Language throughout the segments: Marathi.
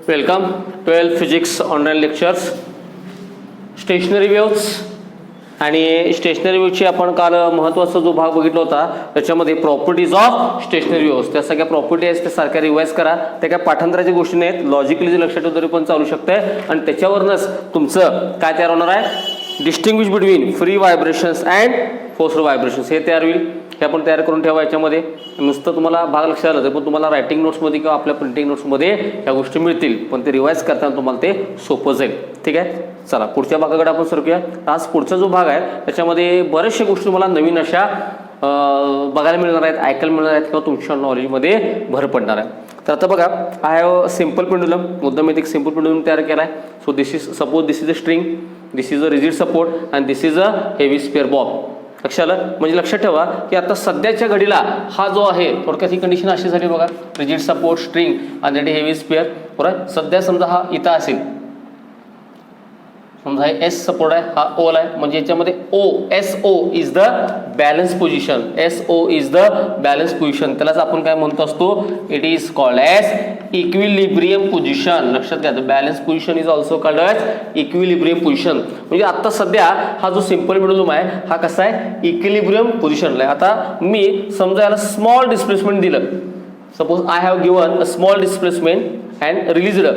Welcome 12 physics online lectures. Stationery waves आणि स्टेशनरी वेव्हची आपण काल महत्त्वाचा जो भाग बघितला होता त्याच्यामध्ये प्रॉपर्टीज ऑफ स्टेशनरी वेव्स, त्या सगळ्या प्रॉपर्टी आहेत त्या सारख्या रिवाइज करा. त्या काय पाठांतराच्या गोष्टी नाहीत, लॉजिकली जे लक्षात ठेवून तरी पण चालू शकते आणि त्याच्यावरच तुमचं काय तयार होणार आहे, distinguish between free vibrations and forced vibrations हे तयार होईल. हे आपण तयार करून ठेवा. याच्यामध्ये नुसतं तुम्हाला भाग लक्षात आलं तर पण तुम्हाला रायटिंग नोट्समध्ये किंवा आपल्या प्रिंटिंग नोट्समध्ये या गोष्टी मिळतील, पण ते रिवाइज करताना तुम्हाला ते सोपं जाईल. ठीक आहे, चला पुढच्या भागाकडे आपण सरकूया. आज पुढचा जो भाग आहे त्याच्यामध्ये बऱ्याचशा गोष्टी तुम्हाला नवीन अशा बघायला मिळणार आहेत, ऐकायला मिळणार आहेत किंवा तुमच्या नॉलेजमध्ये भर पडणार आहे. तर आता बघा, आय हॅव सिम्पल पेंडुलम, मुद्दाम एक सिम्पल पेंडुलम तयार केला आहे. So this is suppose this is a string, this is a rigid support and this is a heavy spare Bob. लक्षात आलं? म्हणजे लक्षात ठेवा की आता सध्याच्या घडीला हा जो आहे थोडक्यात ही कंडिशन अशी झाली बघा, रिजिड सपोर्ट स्ट्रिंग आणि हेवी स्पेअर. बरोबर, सध्या समजा हा इथं असेल, समजा हे एस सपोर्ट आहे, हा ओल आहे, म्हणजे याच्यामध्ये O S O is the balance position. S O is the balance position, त्यालाच आपण काय म्हणतो असतो, it is called as equilibrium position. लक्षात घ्या, balance position is also called as equilibrium position. म्हणजे आता सध्या हा जो सिम्पल पेंडुलम आहे हा कसा आहे, इक्विलिब्रियम पोझिशनला आहे. आता मी समजा याला स्मॉल डिस्प्लेसमेंट दिलं, suppose I have given a small displacement and released.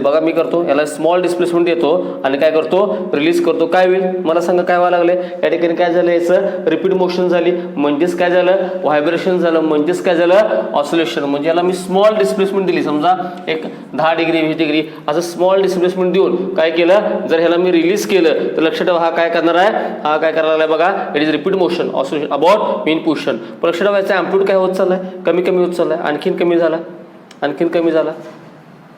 बघा मी करतो, याला स्मॉल डिस्प्लेसमेंट देतो आणि काय करतो, रिलीज करतो. काय होईल मला सांगा, काय व्हायला लागले या ठिकाणी, काय झालं, याचं रिपीट मोशन झाली म्हणजेच काय झालं, व्हायब्रेशन झालं म्हणजेच काय झालं, ऑसिलेशन. म्हणजे याला मी स्मॉल डिस्प्लेसमेंट दिली, समजा एक 10 डिग्री 20 डिग्री असं स्मॉल डिस्प्लेसमेंट देऊन काय केलं, जर ह्याला मी रिलीज केलं तर लक्षात ठेवा हा काय करणार आहे, हा काय करायला लागला बघा, it is repeat motion oscillation about mean position. पण लक्षात ठेवा याचा अँप्लिट्यूड काय होत चाललाय, कमी कमी होत चाललाय, आणखीन कमी झाला, आणखीन कमी झाला,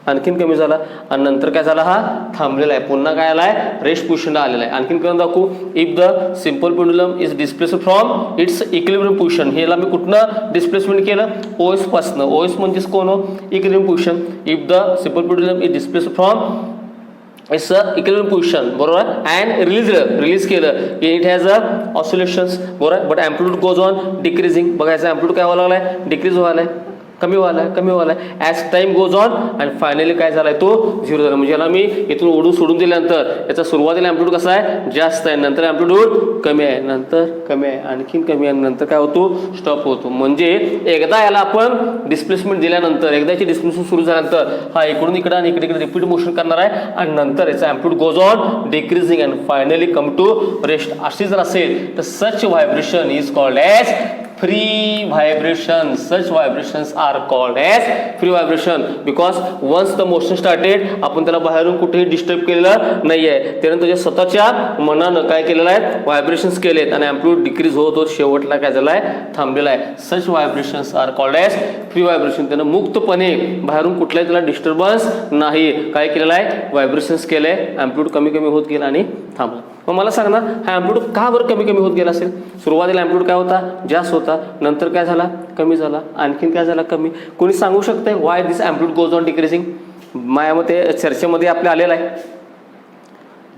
आणखीन कमी झाला आणि नंतर काय झाला, हा थांबलेला आहे, पुन्हा काय आलाय, रेस्ट पोझिशनला आलेला आहे. आणखीन करून दाखवू, if the simple pendulum is displaced from its equilibrium position. हेला मी कुठनं डिस्प्लेसमेंट केलं, ओएस पासनं. ओएस म्हणजेच कोण हो, equilibrium position. If the simple pendulum is displaced from its equilibrium position, बरोबर, अँड रिलीज केलं, इट हॅज अ ऑसिलेशन्स, बरोबर, but amplitude goes on decreasing. बघायचं अँप्लिट्यूड काय व्हायला लागलाय, डिक्रीज व्हायला आहे, कमी व्हायलाय, कमी व्हायलाय ॲज टाइम गोज ऑन आणि फायनली काय झालाय, तो 0 झाला. म्हणजे याला मी इथून ओढून सोडून दिल्यानंतर याचा सुरुवातीला अँप्लिट्यूड कसा आहे, जास्त आहे, नंतर अँप्लिट्यूड कमी आहे, नंतर कमी आहे, आणखीन कमी आहे, नंतर काय होतो, स्टॉप होतो. म्हणजे एकदा याला आपण डिस्प्लेसमेंट दिल्यानंतर, एकदाची डिस्प्लेसमेंट सुरू झाल्यानंतर हा इकडून इकडे आणि इकडे रिपीट मोशन करणार आहे आणि नंतर याचा amplitude goes on decreasing and finally come to rest. अशी जर असेल तर such vibration is called as free vibration. Such vibrations are called as free vibration because once the motion started, आपण त्याला बाहेरून कुठेही डिस्टर्ब केलेलं नाहीये, त्याने त्याच्या स्वतःच्या मनानं काय केलेलं आहे, व्हायब्रेशन्स केलेत आणि अँप्लिट्यूड डिक्रीज होत होत शेवटला काय झालाय, थांबलेला आहे. Such vibrations are called as free vibration. त्यानं मुक्तपणे बाहेरून कुठलाही त्याला डिस्टर्बन्स नाही, काय केलेलं आहे, व्हायब्रेशन्स केले, अँप्लिट्यूड कमी कमी होत गेला आणि थांबला. मग मला सांग ना, हा अँप्लिट्यूड का बरं कमी कमी होत गेला असेल? सुरुवातीला अँप्लिट्यूड काय होता, जास्त होता, नंतर काय झाला, कमी झाला, आणखीन काय झाला, कमी. कोणी सांगू शकतंय why this amplitude goes on decreasing? माझ्या मते चर्चेमध्ये आपल्या आलेला आहे,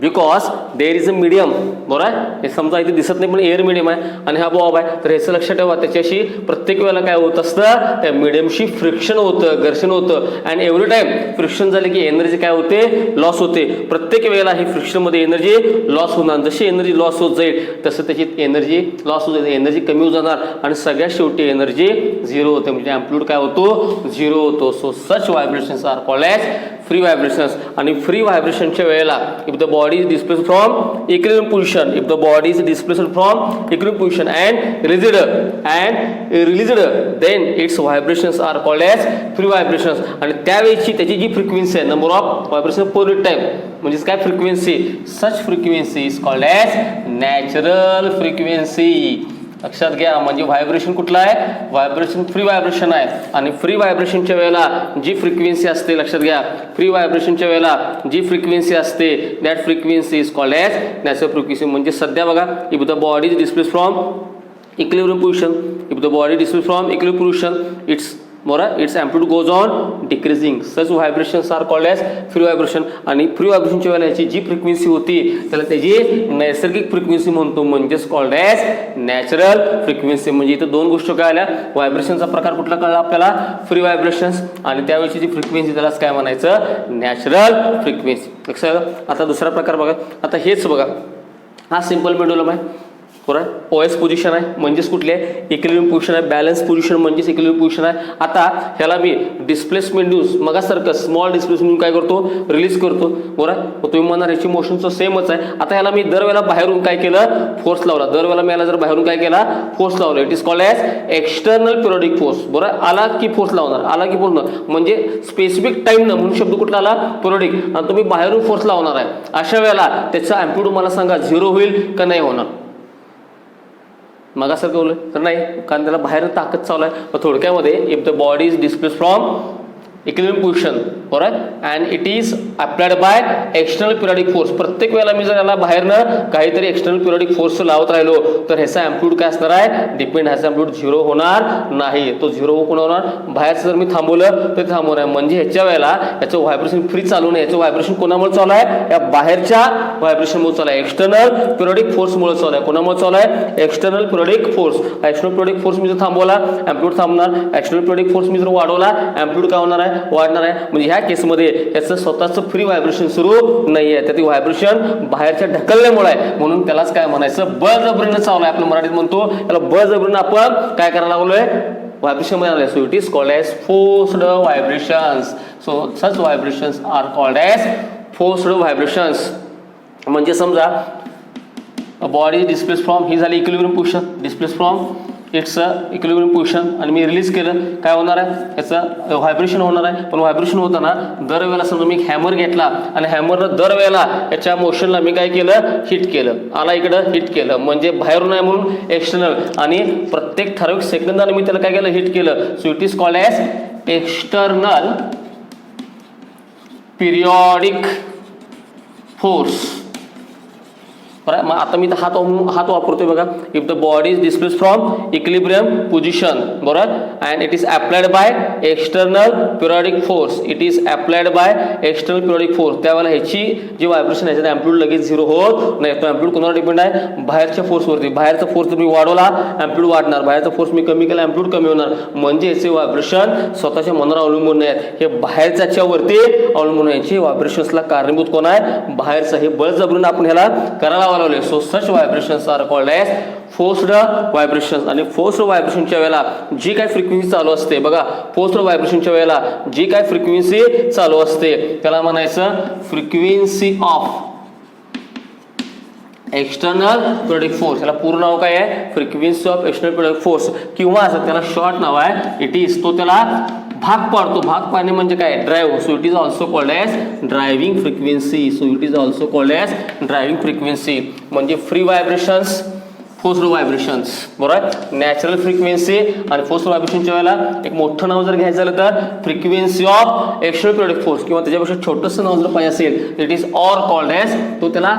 because there is a medium, बरोबर आहे. हे समजा इथे दिसत नाही पण एअर मीडियम आहे आणि हा बॉब आहे, तर ह्याचं लक्षात ठेवा, त्याच्याशी प्रत्येक वेळेला काय होत असतं, त्या मीडियमशी फ्रिक्शन होतं, घर्षण होतं आणि एव्हरी टाइम फ्रिक्शन झाले की एनर्जी काय होते, लॉस होते. प्रत्येक वेळेला ही फ्रिक्शनमध्ये एनर्जी लॉस होणार. जशी एनर्जी लॉस होत जाईल तसं त्याची एनर्जी लॉस होत जाईल, एनर्जी कमी होत जाणार आणि सगळ्यात शेवटी एनर्जी 0 होते, म्हणजे अँप्लिट्यूड काय होतो, 0 होतो. So such vibrations are called as free vibrations. आणि फ्री व्हायब्रेशनच्या वेळेला if the body is displaced from equilibrium position, if the body is displaced from equilibrium position and released, then its vibrations are called as free vibrations. आणि त्यावेळेची त्याची जी फ्रिक्वेन्सी आहे, number of vibration per time, म्हणजे काय frequency, such frequency is called as natural frequency. लक्षात घ्या, म्हणजे व्हायब्रेशन कुठला आहे, व्हायब्रेशन फ्री व्हायब्रेशन आहे. आणि फ्री व्हायब्रेशनच्या वेळेला जी फ्रिक्वेन्सी असते, लक्षात घ्या, फ्री व्हायब्रेशनच्या वेळेला जी फ्रिक्वेन्सी असते that frequency is called as natural frequency. म्हणजे सध्या बघा, if the body is displaced from equilibrium position, if the body displaced from equilibrium position, it's बरोबर, it's amplitude goes on decreasing. Such vibrations are called as free vibration. आणि फ्री व्हायब्रेशनच्या वेळेला याची जी फ्रिक्वेन्सी होती त्याला त्याची नैसर्गिक फ्रिक्वेन्सी म्हणतो, म्हणजेच कॉल्ड एज नॅचरल फ्रिक्वेन्सी. म्हणजे इथं दोन गोष्टी काय आल्या, व्हायब्रेशनचा प्रकार कुठला कळला आपल्याला, फ्री व्हायब्रेशन्स, आणि त्यावेळेची जी फ्रिक्वेन्सी त्यालाच काय म्हणायचं, नॅचरल फ्रिक्वेन्सी. लक्षात. आता दुसरा प्रकार बघा. आता हेच बघा, हा सिंपल पेंडुलम आहे, बरोबर. OS पोझिशन आहे म्हणजेच कुठली आहे, इक्विलिब्रियम पोझिशन आहे. बॅलन्स पोझिशन म्हणजेच इक्विलिब्रियम पोझिशन आहे. आता ह्याला मी डिस्प्लेसमेंट न्यूज मगासारखं स्मॉल डिस्प्लेसमेंट काय करतो, रिलीज करतो, बरोबर. मग तुम्ही म्हणणार याची मोशनचं सेमच आहे. आता ह्याला मी दरवेळेला बाहेरून काय केलं, फोर्स लावला. दरवेळेला मी याला जर बाहेरून काय केला, फोर्स लावला. It is called as external periodic force, बरोबर. आला की फोर्स लावणार, आला की फोर्स, म्हणजे स्पेसिफिक टाइम न म्हणून शब्द कुठला आला, पिरियडिक. आणि तुम्ही बाहेरून फोर्स लावणार आहे, अशा वेळेला त्याचा एम्प्लिट्यूड मला सांगा 0 होईल का नाही होणार. मग असं कळलं तर नाही, कारण त्याला बाहेर ताकद चालू आहे. थोडक्यामध्ये if the body is displace from equilibrium position, बरोबर, and it is applied by external periodic force. प्रत्येक वेळेला मी जर याला बाहेरनं काहीतरी एक्सटर्नल पिरियडिक फोर्स लावत राहिलो तर ह्याचा एम्प्लिट्यूड काय असणार आहे, डिपेंड. ह्याचा एम्प्लिट्यूड 0 होणार नाही. तो 0 कोण होणार, बाहेरचं जर मी थांबवलं तर थांबवणार. म्हणजे ह्याच्या वेळेला याचं व्हायब्रेशन फ्री चालू नाही, याचं व्हायब्रेशन कोणामुळे चालू आहे, या बाहेरच्या व्हायब्रेशनमुळे चालू आहे, एक्सटर्नल पिरियडिक फोर्समुळे चालू आहे. कोणामुळे चालू आहे, external periodic force. External periodic force मी जर थांबवला, एम्प्लिट्यूड थांबणार. एक्सटर्नल पिरियडिक फोर्स मी जर वाढवला, एम्प्लिट्यूड काय होणार आहे, वाढणार आहे. म्हणजे ह्या केसमध्ये याचं स्वतःचं फ्री व्हायब्रेशन सुरू नाही आहे, त्यातील व्हायब्रेशन बाहेरच्या ढकलल्यामुळे आहे. म्हणून त्यालाच काय म्हणायचं, बळजबरीनं चालू आहे. आपण मराठीत म्हणतो त्याला बळजबरीनं आपण काय करायला लागलोय, व्हायब्रेशन मध्ये आलंय. So it is called as forced vibrations. So such vibrations are called as forced vibrations. म्हणजे समजा बॉडी डिस्प्लेस फ्रॉम, ही झाली equilibrium position, displace from its equilibrium position, आणि मी रिलीज केलं, काय होणार आहे, याचं व्हायब्रेशन होणार आहे. पण व्हायब्रेशन होताना दरवेळेला समजा मी हॅमर घेतला आणि हॅमरनं दरवेळेला याच्या मोशनला मी काय केलं, हिट केलं, आला इकडं हिट केलं, म्हणजे बाहेरून आहे म्हणून एक्सटर्नल, आणि प्रत्येक ठराविक सेकंदाने मी त्याला काय केलं, हिट केलं. So it is called as external periodic force. बरं, मग आता मी हात वापरतोय बघा. If the body is displace from equilibrium position, बरोबर, and it is applied by external periodic force, it is applied by external periodic force. त्यावेळेला ह्याची जी व्हायब्रेशन आहे, एम्प्लिट्यूड लगेच 0 होत नाही. तो एम्प्लिट्यूड कोणावर डिपेंड आहे, बाहेरच्या फोर्सवरती. बाहेरचा फोर्स जर मी वाढवला, एम्प्लिट्यूड वाढणार. बाहेरचा फोर्स मी कमी केला, एम्प्लिट्यूड कमी होणार. म्हणजे याचे व्हायब्रेशन स्वतःच्या मनावर अवलंबून नाही आहेत, हे बाहेरच्यावरती अवलंबून आहे. याची व्हायब्रेशन्सला कारणीभूत कोण आहे, बाहेरचं. हे बळजबरीनं आपण ह्याला करायला. So such vibrations are called as forced vibrations. आणि फोर्स्ड व्हायब्रेशनच्या वेळेला जी काय फ्रिक्वेन्सी चालू असते बघा, फोर्स्ड व्हायब्रेशनच्या वेळेला जी काय फ्रिक्वेन्सी चालू असते त्याला म्हणायचं frequency of external periodic force. याला पूर्ण नाव काय आहे, frequency of external periodic force, किंवा असं त्याला शॉर्ट नाव आहे इट इज. तो त्याला भाग पाडतो. भाग पाडणे म्हणजे काय, drive. So it is also called as driving frequency. So it is also called as driving frequency. म्हणजे फ्री व्हायब्रेशन्स, फोर्स्ड व्हायब्रेशन्स, बरोबर. नॅचरल फ्रिक्वेन्सी आणि फोर्स्ड व्हायब्रेशनच्या वेळेला एक मोठं नाव जर घ्यायचं झालं तर frequency of external periodic force, किंवा त्याच्यापेक्षा छोटंसं नाव जर पाहिजे असेल it is or called as. तो त्याला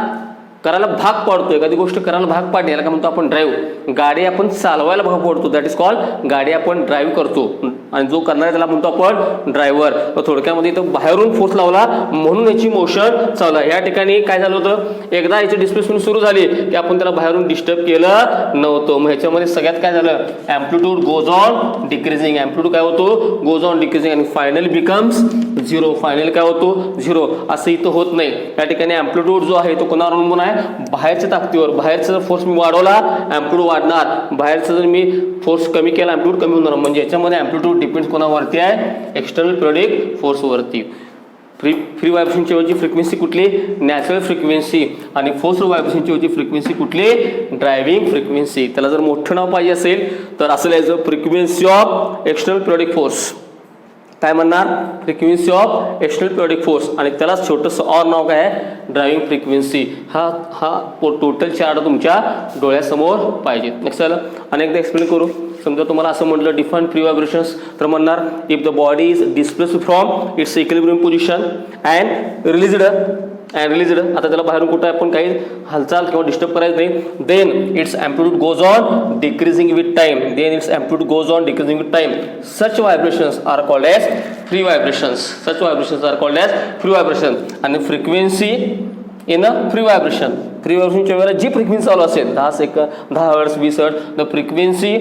करायला भाग पाडतो. एखादी गोष्ट करायला भाग पाडणे याला काय म्हणतो आपण, ड्राईव्ह. गाडी आपण चालवायला भाग पडतो, दॅट इज कॉल्ड, गाडी आपण ड्राईव्ह करतो, आणि जो करणार त्याला म्हणतो आपण ड्रायव्हर. थोडक्यामध्ये इथं बाहेरून फोर्स लावला म्हणून याची मोशन चालू आहे. या ठिकाणी काय झालं होतं, एकदा याची डिस्प्लेसमेंट सुरू झाली की आपण त्याला बाहेरून डिस्टर्ब केलं नव्हतं. मग ह्याच्यामध्ये सगळ्यात काय झालं, amplitude goes on decreasing. Amplitude काय होतो, गोज ऑन डिक्रीजिंग, आणि फायनली बिकम्स 0. फायनली काय होतो, 0. असं इथं होत नाही. या ठिकाणी एम्प्लिट्यूड जो आहे तो कोणावर अवलंबून आहे, बाहेरच्या ताकदीवर. बाहेरचा जर फोर्स मी वाढवला, एम्प्लिट्यूड वाढणार. बाहेरचा जर मी फोर्स कमी केला, एम्प्लिट्यूड कमी होणार. म्हणजे याच्यामध्ये एम्प्लिट्यूड डिपेंड्स कोणावरती आहे, एक्सटर्नल पिरियडिक फोर्सवरती. फ्री व्हायब्रेशनची ऐवजी फ्रिक्वेन्सी कुठली, नॅचरल फ्रिक्वेन्सी, आणि फोर्स्ड व्हायब्रेशनची ऐवजी फ्रिक्वेन्सी कुठली, ड्रायव्हिंग फ्रिक्वेन्सी. त्याला जर मोठं नाव पाहिजे असेल तर असं लिहायचं frequency of external periodic force. काय म्हणणार, frequency of external periodic force, आणि त्याला छोटंसं ऑर नाव काय आहे, ड्रायव्हिंग फ्रिक्वेन्सी. हा टोटल चार्ट तुमच्या डोळ्यासमोर पाहिजे. नेक्स्ट झालं, अनेकदा एक्सप्लेन करू. समजा तुम्हाला असं म्हटलं डिफाइन फ्री व्हायब्रेशन्स, तर म्हणणार if the body is displaced from its equilibrium position and released and released. आता त्याला बाहेरून कुठं आपण काही हालचाल किंवा डिस्टर्ब करायचं नाही. Then its amplitude goes on decreasing with time. Then its amplitude goes on decreasing with time. Such vibrations are called as free vibrations. Such vibrations are called as free vibration. आणि frequency in a free vibration. Free व्हायब्रेशनच्या वेळेला जी फ्रिक्वेन्सी चालू असेल 10 second 10 hertz 20 hertz, the frequency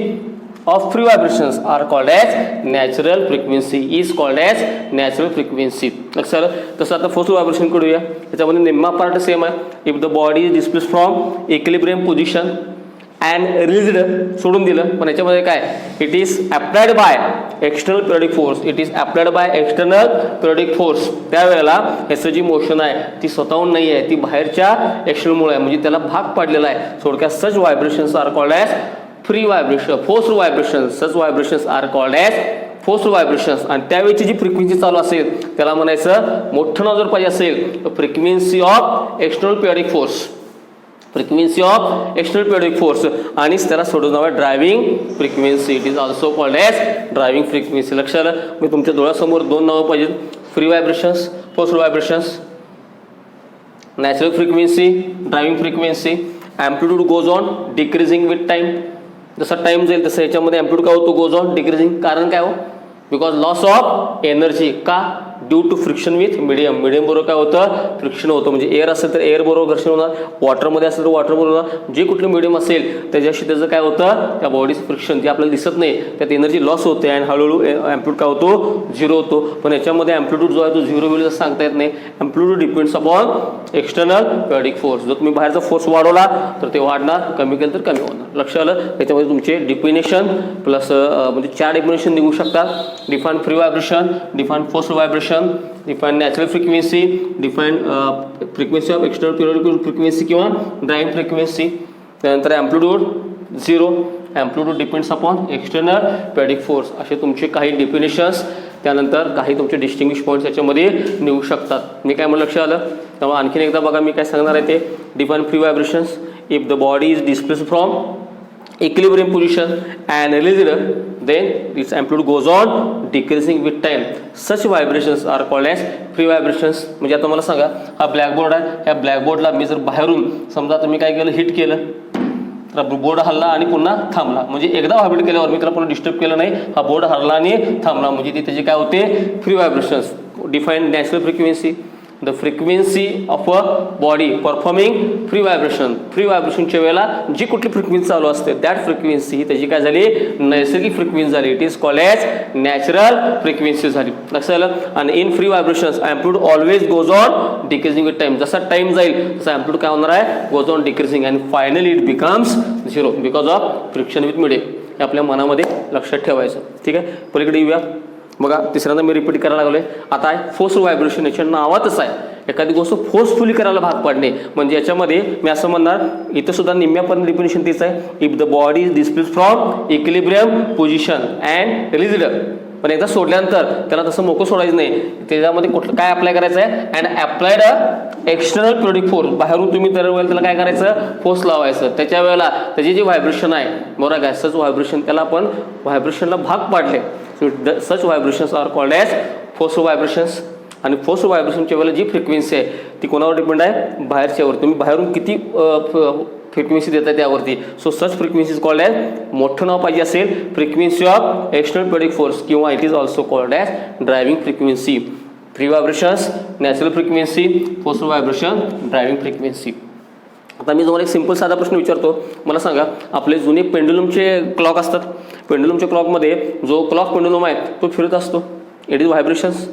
of free vibrations are called as natural frequency. is called as natural frequency. लक्षात आलं. तसं आता फोर्स व्हायब्रेशन करूया. त्याच्यामध्ये निम्मा पार्ट सेम आहे. If the body is displace from equilibrium position and released सोडून दिलं, पण याच्यामध्ये काय, it is applied by external periodic force. It is applied by external periodic force. त्यावेळेला याचं जी मोशन आहे ती स्वतःहून नाही आहे, ती बाहेरच्या एक्सटर्नलमुळे आहे, म्हणजे त्याला भाग पाडलेला आहे. थोडक्यात such vibrations are called as free vibration. Force vibrations. Such vibrations are called as force vibrations. आणि त्यावेळची जी फ्रिक्वेन्सी चालू असेल त्याला म्हणायचं, मोठं नाव जर पाहिजे असेल तर frequency of external periodic force. Frequency of external periodic force. आणि त्याला सोडून नाव आहे driving frequency. It is also called as driving frequency. लक्षात आलं. मी तुमच्या डोळ्यासमोर दोन नावं पाहिजेत, free vibrations, force vibrations. Natural frequency, driving frequency. Amplitude goes on decreasing with time. जसा टाइम जाईल तसं याच्यामध्ये अँप्लिट्यूड काय होतो, गोज ऑन डिक्रीजिंग. कारण काय हो, बिकॉज लॉस ऑफ एनर्जी. का, due to friction with medium. Medium बरोबर काय होतं, फ्रिक्शन होतं. म्हणजे एअर असेल तर एअर बरोबर घर्षण होणार, वॉटरमध्ये असेल तर वॉटर बरोबर होणार. जे कुठलं मिडियम असेल त्याच्याशी त्याचं काय होतं, त्या बॉडीचं फ्रिक्शन जे आपल्याला दिसत नाही त्यात एनर्जी लॉस होते आणि हळूहळू अँप्लिट्यूड काय होतो, झिरो होतो. पण याच्यामध्ये अँप्लिट्यूड जो आहे तो झिरो होईल असं सांगता येत नाही. Amplitude depends upon external periodic force. जर तुम्ही बाहेरचा फोर्स वाढवला तर ते वाढणार, कमी केलं तर कमी होणार. लक्षात आलं. त्याच्यामध्ये तुमचे डिफिनेशन प्लस म्हणजे 4 डेफिनेशन निघू शकतात. Define free vibration, define force vibration, define natural frequency, define frequency of external periodic frequency किंवा ड्रायव्हिंग फ्रिक्वेन्सी. त्यानंतर amplitude zero. Amplitude depends upon external periodic force. असे तुमचे काही डेफिनेशन्स, त्यानंतर काही तुमचे डिस्टिंग्विश पॉईंट्स याच्यामध्ये निघू शकतात. मी काय म्हणलं लक्षात आलं. त्यामुळे आणखीन एकदा बघा मी काय सांगणार आहे ते. Define free vibrations. If the body is displaced from equilibrium position and released, then its amplitude goes on decreasing with time. Such vibrations are called as free vibrations. म्हणजे आता मला सांगा, हा ब्लॅकबोर्ड आहे. ह्या ब्लॅकबोर्डला मी जर बाहेरून समजा तुम्ही काय केलं, हिट केलं तर बोर्ड हल्ला आणि पुन्हा थांबला. म्हणजे एकदा व्हायब्रेट केल्यावर मी त्याला पुन्हा डिस्टर्ब केलं नाही, हा बोर्ड हल्ला आणि थांबला, म्हणजे ती त्याचे काय होते, free vibrations. Define natural frequency. The frequency of a body performing free vibration. Free व्हायब्रेशनच्या वेळेला जी कुठली फ्रिक्वेन्सी चालू असते दॅट फ्रिक्वेन्सी त्याची काय झाली, नैसर्गिक फ्रिक्वेन्सी झाली. It is called as natural frequency झाली. लक्षात आलं. आणि in free vibrations amplitude always goes on decreasing with time. जसा टाइम जाईल तसा अँप्लिट्यूड काय होणार आहे, goes on decreasing. And finally it becomes zero because of friction with medium. हे आपल्या मनामध्ये लक्षात ठेवायचं. ठीक आहे. पलीकडे येऊया. बघा तिसऱ्यांदा मी रिपीट करायला लागलोय. आता आहे फोर्स व्हायब्रेशन. याच्या नावातच आहे एखादी गोष्ट फोर्सफुली करायला भाग पाडणे. म्हणजे याच्यामध्ये मी असं म्हणणार, इथं सुद्धा निम्म्यापर्यंत डिफिनेशन तीच आहे. If the body is displaced from equilibrium position and released. पण एकदा सोडल्यानंतर त्याला तसं मोकळं सोडायचं नाही. त्याच्यामध्ये कुठलं काय अप्लाय करायचं आहे, and applied a external periodic force. बाहेरून तुम्ही दरवेळेला त्याला काय करायचं, फोर्स लावायचं. त्याच्या वेळेला त्याची जी व्हायब्रेशन आहे बरोबर काय, सच व्हायब्रेशन, त्याला आपण व्हायब्रेशनला भाग पाडले. Such vibrations are called as force vibrations. आणि फोर्स व्हायब्रेशनच्या वेळेला जी फ्रिक्वेन्सी आहे ती कोणावर डिपेंड आहे, बाहेरच्यावर. तुम्ही बाहेरून किती फ्रिक्वेन्सी देता त्यावरती. So such frequency is called as, मोठं नाव पाहिजे असेल, frequency of external periodic force किंवा it is also called as driving frequency. Free vibrations, natural frequency, force vibration, driving frequency. आता मी तुम्हाला एक सिंपल साधा प्रश्न विचारतो. मला सांगा, आपले जुने पेंडुलमचे क्लॉक असतात. पेंडुलमच्या क्लॉकमध्ये जो क्लॉक पेंडुलम आहे तो फिरत असतो. It is vibrations.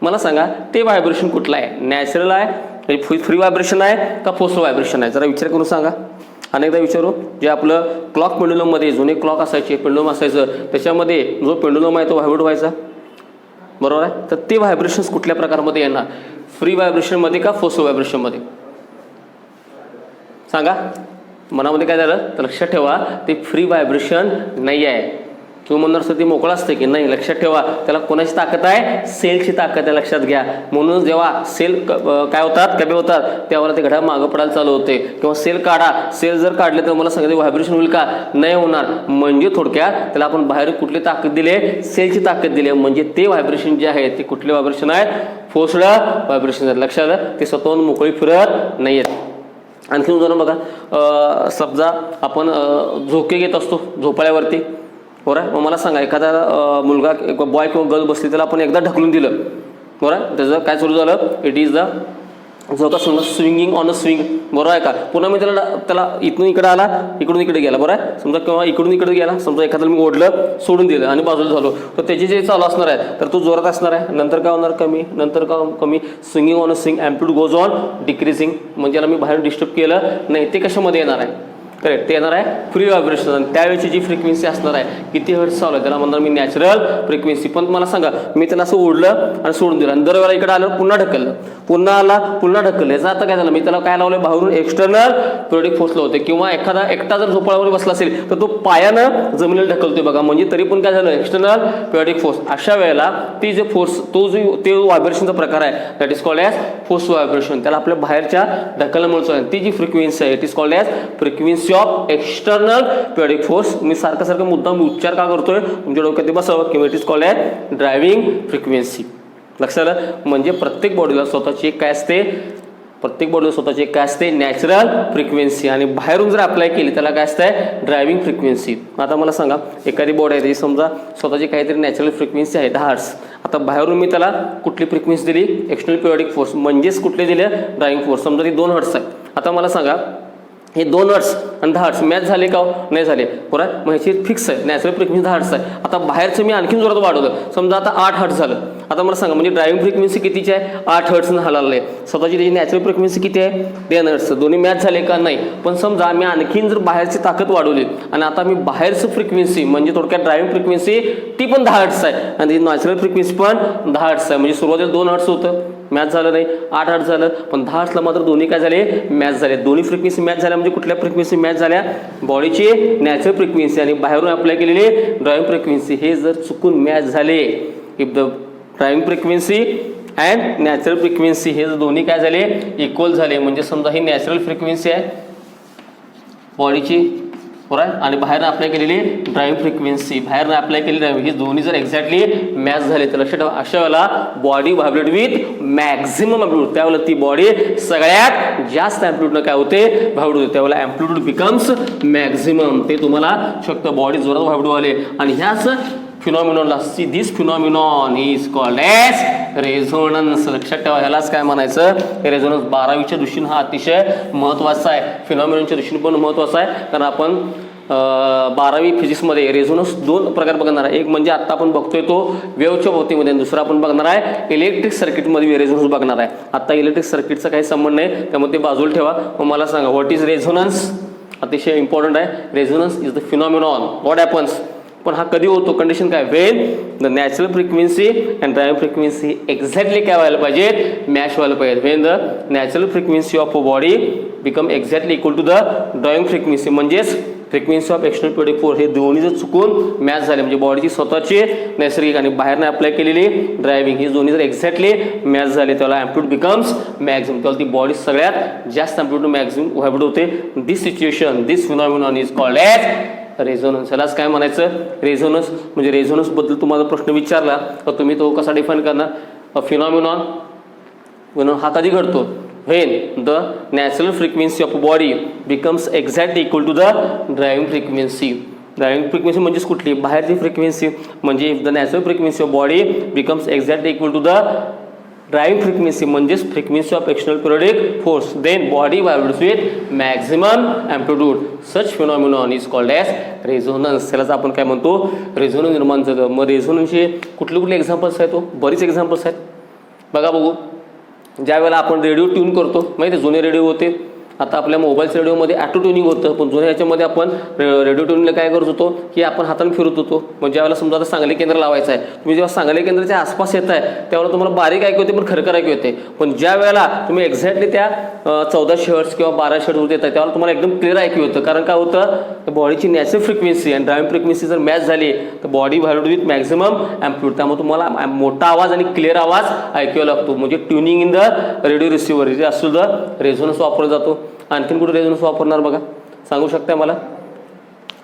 मला सांगा ते व्हायब्रेशन कुठलं आहे, नॅचरल आहे, फ्री व्हायब्रेशन आहे का फोर्स व्हायब्रेशन आहे? जरा विचार करून सांगा. अनेकदा विचारू. जे आपलं क्लॉक पेंडुलममध्ये जुने क्लॉक असायचे, पेंडुलम असायचं, त्याच्यामध्ये जो पेंडुलम आहे तो व्हायब्रेट व्हायचा बरोबर आहे. तर ते व्हायब्रेशन्स कुठल्या प्रकारमध्ये येणार, फ्री व्हायब्रेशनमध्ये का फोर्स व्हायब्रेशनमध्ये? सांगा. मनामध्ये काय झालं तर लक्षात ठेवा, ते फ्री व्हायब्रेशन नाही आहे. तुम्ही म्हणणार सर ती मोकळा असते की नाही, लक्षात ठेवा त्याला कोणाची ताकद आहे, सेलची ताकद आहे, लक्षात घ्या. म्हणून जेव्हा सेल काय होतात, कमी होतात, त्यावेळेला ते घड्याळ मागं पडायला चालू होते. किंवा सेल काढा, सेल जर काढले तर मला सांगितलं व्हायब्रेशन होईल का, नाही होणार. म्हणजे थोडक्यात त्याला आपण बाहेर कुठली ताकद दिली, सेलची ताकद दिली. म्हणजे ते व्हायब्रेशन जे आहे ते कुठले व्हायब्रेशन आहेत, फोर्स्ड व्हायब्रेशन आहेत. लक्षात आलं, ते स्वतःहून मोकळी फिरत नाही आहेत. आणखी उदाहरण बघा, समजा आपण झोके घेत असतो झोपाळ्यावरती, बरं आहे. मग मला सांगा एखादा मुलगा बॉय किंवा गर्ल बसली, त्याला आपण एकदा ढकलून दिलं, बरं आहे, त्याचं काय सुरू झालं, इट इज द झोका स्विंगिंग ऑन अ स्विंग, बरोबर आहे का. पुन्हा मी त्याला इथून इकडे आला, इकडून इकडे गेला, बरं आहे. समजा किंवा इकडून इकडे गेला, समजा एखाद्याला मी ओढलं, सोडून दिलं आणि बाजूला झालो, तर त्याची जे चालू असणार आहे तर तो जोरात असणार आहे. नंतर काय होणार, कमी, नंतर का कमी. Swinging on a swing, amplitude goes on decreasing. म्हणजे याला मी बाहेर डिस्टर्ब केलं नाही, ते कशामध्ये येणार आहे, करेक्ट, ते येणार आहे फ्री व्हायब्रेशन. आणि त्यावेळेची जी फ्रिक्वेन्सी असणार आहे, किती हर्ट्ज चालू आहे, त्याला म्हणणार मी नॅचरल फ्रिक्वेन्सी. पण मला सांगा, मी त्याला असं ओढलं आणि सोडून दिलं आणि दरवेळेला इकडे आलं, पुन्हा ढकललं, पुन्हा आला, पुन्हा ढकललं. याचा आता काय झालं, मी त्याला काय लावलं, बाहेरून एक्सटर्नल पिरियडिक फोर्स लावते. किंवा एखादा एकटा जर झोपाळ्यावर बसला असेल तर तो पायानं जमिनीला ढकलतोय बघा, म्हणजे तरी पण काय झालं, एक्सटर्नल पिरियडिक फोर्स. अशा वेळेला ती जे फोर्स, ते व्हायब्रेशनचा प्रकार आहे, that is called as force vibration. त्याला आपल्या बाहेरच्या ढकलण्यामुळे ती जी फ्रिक्वेन्सी आहे, it is called as frequency of external periodic force. मी सारखं मुद्दाम उच्चार का करतोय, तुमच्या डोक्यात बसावं, किंवा it is called as driving frequency. लक्षात आलं. म्हणजे प्रत्येक बॉडीला स्वतःची एक काय असते, प्रत्येक बॉडीला स्वतःची एक काय असते, नॅचरल फ्रिक्वेन्सी. आणि बाहेरून जर अप्लाय केली त्याला काय असतं, ड्रायव्हिंग फ्रिक्वेन्सी. आता मला सांगा, एखादी बॉडी आहे, समजा स्वतःची काहीतरी नॅचरल फ्रिक्वेन्सी आहे 10 हर्ट्ज. आता बाहेरून मी त्याला कुठली फ्रिक्वेन्सी दिली, एक्सटर्नल पिरियडिक फोर्स, म्हणजेच कुठले दिले, ड्रायव्हिंग फोर्स. समजा ती 2 हर्ट्ज आहे. आता मला सांगा, हे 2 हर्ट्ज आणि 10 हर्ट्ज मॅच झाले का, नाही झाले, बरोबर. मग ह्याची फिक्स आहे, नॅचरल फ्रिक्वेन्सी 10 हर्ट्ज आहे. आता बाहेरचं मी आणखीन जोरात वाढवलं, समजा आता 8 हर्ट्ज झालं. आता मला सांगा, म्हणजे ड्रायव्हिंग फ्रिक्वेन्सी कितीची आहे, 8 हर्ट्जनं हलवलं आहे. स्वतःची त्याची नॅचरल फ्रिक्वेन्सी किती आहे, 10 हर्ट्ज. दोन्ही मॅच झाले का, नाही. पण समजा मी आणखीन जर बाहेरची ताकद वाढवली आणि आता मी बाहेरचं फ्रिक्वेन्सी, म्हणजे थोडक्यात ड्रायव्हिंग फ्रिक्वेन्सी ती पण 10 हर्ट्ज आहे आणि ती नॅचरल फ्रिक्वेन्सी पण 10 हर्ट्ज आहे. म्हणजे सुरुवातीला 2 हर्ट्ज होतं, मॅच झालं नाही, 8 हर्ट्ज झालं. पण 10 हर्ट्जला मात्र दोन्ही काय झाले, मॅच झाले. दोन्ही फ्रिक्वेन्सी मॅच झाल्या. म्हणजे कुठल्या फ्रिक्वेन्सी मॅच झाल्या, बॉडीची नॅचरल फ्रिक्वेन्सी आणि बाहेरून अप्लाय केलेली ड्रायव्हिंग फ्रिक्वेन्सी, हे जर चुकून मॅच झाले, if the driving frequency and natural frequency हे जर दोन्ही काय झाले, इक्वल झाले, म्हणजे समजा ही नॅचरल फ्रिक्वेन्सी आहे बॉडीची, बरोबर, आणि बाहेरनं अप्लाय केलेली ड्रायव्हिंग फ्रिक्वेन्सी, बाहेरनं अप्लाय केलेली ड्रायव्हिंग, ही दोन्ही जर एक्झॅक्टली मॅच झाले तर लक्षात ठेवा, अशा वेळेला body vibrate with maximum amplitude. त्यावेळेला ती बॉडी सगळ्यात जास्त ॲम्प्लिट्यूडनं काय होते, व्हायब्रेट होते. त्यावेळेला ॲम्प्लिट्यूड बिकम्स मॅक्झिमम. ते तुम्हाला शकतं, बॉडी जोरात व्हायब्रेट व्हायले. आणि ह्याच फिनॉमिनॉनला, this phenomenon is called as resonance. लक्षात ठेवा, ह्यालाच काय म्हणायचं, रेझोनन्स. 12वीच्या दृष्टीने हा अतिशय महत्त्वाचा आहे, फिनॉमिनॉनच्या दृष्टीने पण महत्त्वाचा आहे. कारण आपण 12वी फिजिक्समध्ये रेझोनन्स 2 प्रकार बघणार आहे. एक म्हणजे आत्ता आपण बघतोय तो वेव्हच्या बाबतीमध्ये, दुसरा आपण बघणार आहे इलेक्ट्रिक सर्किटमध्ये रेझोनन्स बघणार आहे. आत्ता इलेक्ट्रिक सर्किटचा काही संबंध नाही, त्यामुळे ते बाजूला ठेवा. मग मला सांगा, व्हॉट इज रेझोनन्स, अतिशय इम्पॉर्टंट आहे. Resonance is the phenomenon, what happens. पण हा कधी होतो, कंडिशन काय, when the natural frequency and driving frequency exactly काय व्हायला पाहिजे, मॅच व्हायला पाहिजे. When the natural frequency of a body become exactly equal to the driving frequency, म्हणजेच frequency of external periodic force, हे दोन्ही जर चुकून मॅच झाले, म्हणजे बॉडीची स्वतःची नैसर्गिक आणि बाहेरनं अप्लाय केलेली ड्रायव्हिंग, ही दोन्ही जर एक्झॅक्टली मॅच झाले, त्याला ॲम्प्लिट्यूड बिकम्स मॅक्झिमम. त्याला ती बॉडी सगळ्यात जास्त ॲम्प्लिट्यूड मॅक्झिमम व्हायब्रेट होते. This situation, this phenomenon is called as resonance. यालाच काय म्हणायचं, रेझोनन्स. म्हणजे रेझोनन्सबद्दल तुम्हाला प्रश्न विचारला तर तुम्ही तो कसा डिफाईन करणार, फिनॉमिनॉन हा कधी घडतो, when the natural frequency of a body becomes exactly equal to the driving frequency. Driving frequency म्हणजेच कुठली, बाहेरची फ्रिक्वेन्सी. म्हणजे if the natural frequency of body becomes exactly equal to the driving frequency, म्हणजेच frequency of external periodic force, then body vibrates with maximum amplitude. Such phenomenon is called as resonance. त्यालाच आपण काय म्हणतो, रेझोनन्स निर्माण झालं. मग रेझोनन्सचे कुठले कुठले एक्झाम्पल्स आहेत, बरीच एक्झाम्पल्स आहेत. बघा बघू, ज्या वेळेला आपण रेडिओ ट्यून करतो, माहिती आहे, जुने रेडिओ होते, आता आपल्या मोबाईलच्या रेडिओमध्ये ऑटो ट्युनिंग होतं, पण जुन्या ह्याच्यामध्ये आपण रेडिओ ट्युनिंगला काय करत होतो की आपण हाताने फिरत होतो. म्हणजे ज्यावेळेला समजा आता सांगली केंद्र लावायचं आहे, तुम्ही जेव्हा सांगली केंद्राच्या आसपास येत आहे त्यावेळेला तुम्हाला बारीक ऐकू येते पण खरखर ऐकू येते. पण ज्या वेळेला तुम्ही एक्झॅक्टली त्या 1400 हर्ट्ज किंवा 1200 हर्ट्ज येत आहे त्यावेळेला तुम्हाला एकदम क्लिअर ऐकू येतं. कारण काय होतं, तर बॉडीची नॅचरल फ्रिक्वेन्सी आणि ड्रायव्हिंग फ्रिक्वेन्सी जर मॅच झाली तर body vibrate with maximum amplitude, त्यामुळे तुम्हाला मोठा आवाज आणि क्लिअर आवाज ऐकू लागतो. म्हणजे tuning in the radio receiver जे असतो द रेझोनन्स वापरला जातो. आणखीन कुठे रेझोनन्स वापरणार बघा, सांगू शकता मला?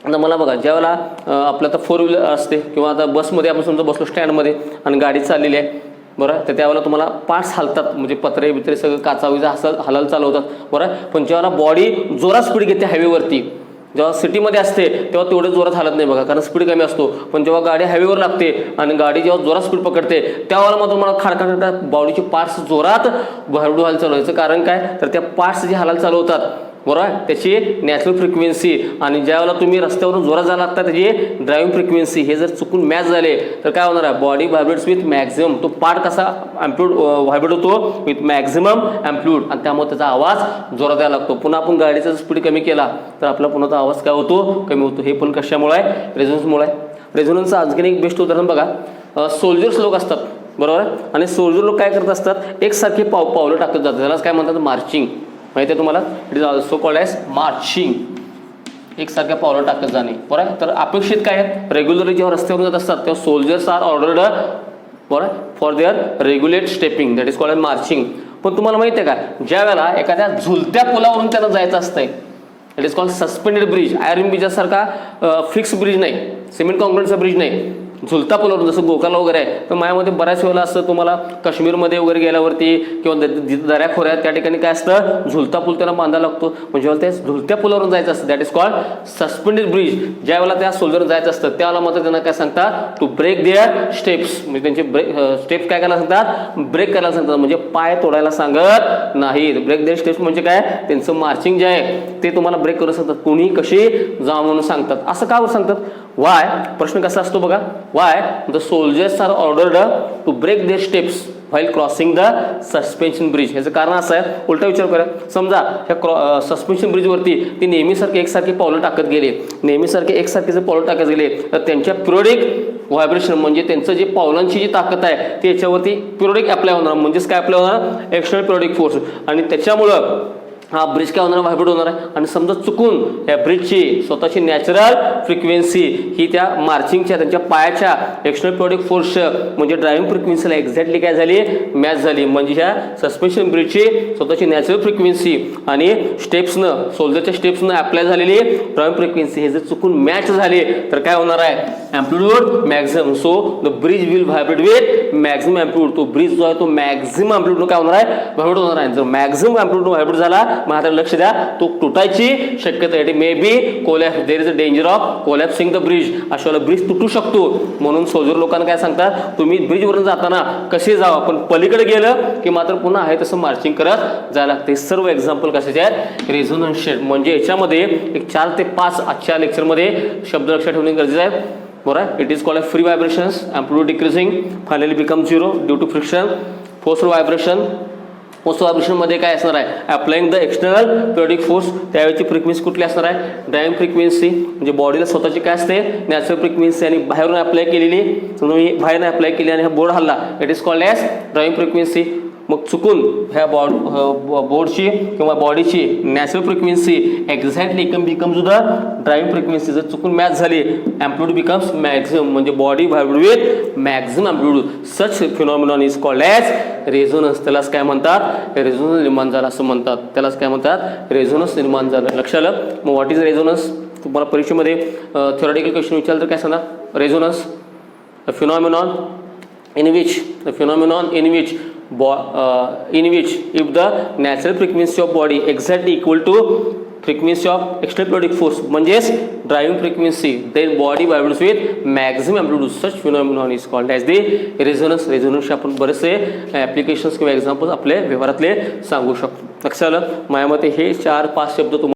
आता मला बघा, ज्यावेळेला आपलं आता 4 व्हीलर असते किंवा आता बसमध्ये आपण समजा बसलो स्टँडमध्ये आणि गाडी चाललेली आहे, बरं, तर त्यावेळेला तुम्हाला पार्ट्स हलतात, म्हणजे पत्रे बित्रे सगळं काचाविजा हलायला चालवतात, बरं. पण ज्यावेळेला बॉडी जोरात स्पीड घेते हायवेवरती, जेव्हा सिटीमध्ये असते तेव्हा तेवढं जोरात हालत नाही बघा, कारण स्पीड कमी असतो. पण जेव्हा गाडी हायवेवर लागते आणि गाडी जेव्हा जोरात स्पीड पकडते त्यावेळेला मग तुम्हाला खाडखाड बॉडीचे पार्ट्स जोरात भरडू हाल चालवायचं. कारण काय, तर त्या पार्ट्स जे हालायला चालू होतात, बरोबर, त्याची नॅचरल फ्रिक्वेन्सी आणि ज्यावेळेला तुम्ही रस्त्यावरून जोरात जायला लागता त्याची ड्रायव्हिंग फ्रिक्वेन्सी हे जर चुकून मॅच झाले तर काय होणार आहे, बॉडी व्हायब्रेट्स विथ मॅक्झिमम, तो पार्ट कसा अँप्लिट्यूड व्हायब्रेट होतो विथ मॅक्झिमम अँप्लिट्यूड आणि त्यामुळे त्याचा आवाज जोरात यायला लागतो. पुन्हा आपण गाडीचा स्पीड कमी केला तर आपला पुन्हा आवाज काय होतो, कमी होतो. हे पण कशामुळे आहे, रेझोनन्समुळे आहे. रेझोनन्सचं आणखीन एक बेस्ट उदाहरण बघा, सोल्जर्स लोक असतात, बरोबर, आणि सोल्जर लोक काय करत असतात, एकसारखी पावलं टाकत जातात, त्यालाच काय म्हणतात, मार्चिंग. माहिती आहे तुम्हाला, it is also called as marching, एकसारख्या पावलं टाकत जाणे, बरोबर. तर अपेक्षित काय आहे, रेग्युलरली जेव्हा रस्त्यावर जात असतात तेव्हा सोल्जर्स आर ऑर्डर्ड, बरोबर, for their regulate stepping, that is called as marching. पण तुम्हाला माहिती आहे का, ज्या वेळेला एखाद्या झुलत्या पुलावरून त्यांना जायचं असतंय, it is called suspended bridge. Iron ब्रिजासारखा फिक्स ब्रिज नाही, सिमेंट कॉन्क्रीटचा ब्रिज नाही, झुलता पुलावरून, जसं गोकाला वगैरे आहे. तर माझ्यामध्ये बऱ्याच वेळेला असतं, तुम्हाला काश्मीरमध्ये वगैरे गेल्यावरती किंवा दऱ्याखोऱ्यात त्या ठिकाणी काय असतं, झुलता पूल त्यांना बांधायला लागतो. म्हणजे जेव्हा त्या झुलत्या पुलावरून जायचं असतं that is called suspended bridge. ज्या वेळेला त्या सोल्जर जायचं असतं त्यावेळेला मात्र त्यांना काय सांगतात, टू ब्रेक देअर स्टेप्स, म्हणजे त्यांचे स्टेप्स काय करायला सांगतात, ब्रेक करायला सांगतात, म्हणजे पाय तोडायला सांगत नाहीत. ब्रेक देअर स्टेप्स म्हणजे काय, त्यांचं मार्चिंग जे आहे ते तुम्हाला ब्रेक करू सांगतात, कुणी कशी जा म्हणून सांगतात. असं का सांगतात, वाय, प्रश्न कसा असतो बघा, why the soldiers are ordered to break their steps while crossing the suspension bridge. ह्याचं कारण असं आहे, उलटा विचार करा, समजा ह्या सस्पेन्शन ब्रिजवरती ती नेहमीसारखे एकसारखी पावलं टाकत गेले, नेहमीसारखे एकसारखे जर पावलं टाकत गेले तर त्यांच्या पिरियडिक व्हायब्रेशन, म्हणजे त्यांचं जे पावलांची जी ताकद आहे ती याच्यावरती पिरियडिक अप्लाय होणार. म्हणजेच काय अप्लाय होणार, एक्सटर्नल पिरियडिक फोर्स, आणि त्याच्यामुळं हा ब्रिज काय होणार, व्हायब्रेट होणार आहे. आणि समजा चुकून या ब्रिजची स्वतःची नॅचरल फ्रिक्वेन्सी ही त्या मार्चिंगच्या, त्यांच्या पायाच्या एक्सटर्नल पिरियडिक फोर्स म्हणजे ड्रायव्हिंग फ्रिक्वेन्सीला एक्झॅक्टली काय झाली, मॅच झाली. म्हणजे ह्या सस्पेन्शन ब्रिजची स्वतःची नॅचरल फ्रिक्वेन्सी आणि स्टेप्सनं, सोल्जरच्या स्टेप्सनं अप्लाय झालेली ड्रायव्हिंग फ्रिक्वेन्सी हे जर चुकून मॅच झाले तर काय होणार आहे, amplitude maximum. So the bridge will vibrate with maximum amplitude. तो ब्रिज जो आहे तो मॅक्झिमम अँप्लिट्यूड काय होणार आहे, व्हायब्रेट होणार आहे. जर मॅक्झिमम अँप्लिट्यूड व्हायब्रेट झाला मग आता लक्ष द्या, तो तुटायची शक्यता आहे, may be collapse, there is a danger of collapsing the bridge. अशा ब्रिज तुटू शकतो. म्हणून सोल्जर लोकांना काय सांगतात, तुम्ही ब्रिजवरून जाताना कसे जावा, पण पलीकडे गेलं की मात्र पुन्हा आहे तसं मार्चिंग करत जायला लागते. सर्व एक्झाम्पल कशाचे आहेत, रेझोनन्स. म्हणजे याच्यामध्ये एक 4 ते 5 आजच्या लेक्चरमध्ये शब्द लक्षात ठेवणे गरजेचे आहे, बरोबर. It is called free vibrations, amplitude decreasing, finally become 0 due to friction. Force vibration, force व्हायब्रेशनमध्ये काय असणार आहे, applying the external periodic force. त्यावेळेची फ्रिक्वेन्सी कुठली असणार आहे, ड्रायव्हिंग फ्रिक्वेन्सी, म्हणजे बॉडीला स्वतःची काय असते, नॅचरल फ्रिक्वेन्सी, आणि बाहेरून अप्लाय केलेली, बाहेरने अप्लाय केली आणि हा बोर्ड हल्ला, it is called as driving frequency. मग चुकून ह्या बोर्डची किंवा बॉडीची natural frequency exactly becomes the driving frequency. जर चुकून मॅच झाली, अँप्लिट्यूड बिकम्स मॅक्झिमम, म्हणजे body vibrate with maximum amplitude. Such phenomenon is called as resonance. त्यालाच काय म्हणतात, रेझोनन्स निर्माण झाला असं म्हणतात. त्यालाच काय म्हणतात, रेझोनन्स निर्माण झालं. लक्षात आलं. मग व्हॉट इज रेझोनन्स, तुम्हाला परीक्षेमध्ये थ्योरेटिकल क्वेश्चन विचारलं तर काय सांगा, resonance the phenomenon in which if the natural frequency of body exactly equal to frequency of external periodic force, म्हणजेच driving frequency, then body vibrates with maximum amplitude. Such phenomenon is called as the resonance. रेझोनन्सचे आपण बरेचसे ॲप्लिकेशन्स किंवा एक्झाम्पल्स आपल्या व्यवहारातले सांगू शकतो. लक्षात आलं. माझ्या मते हे 4-5 शब्द तुम्हाला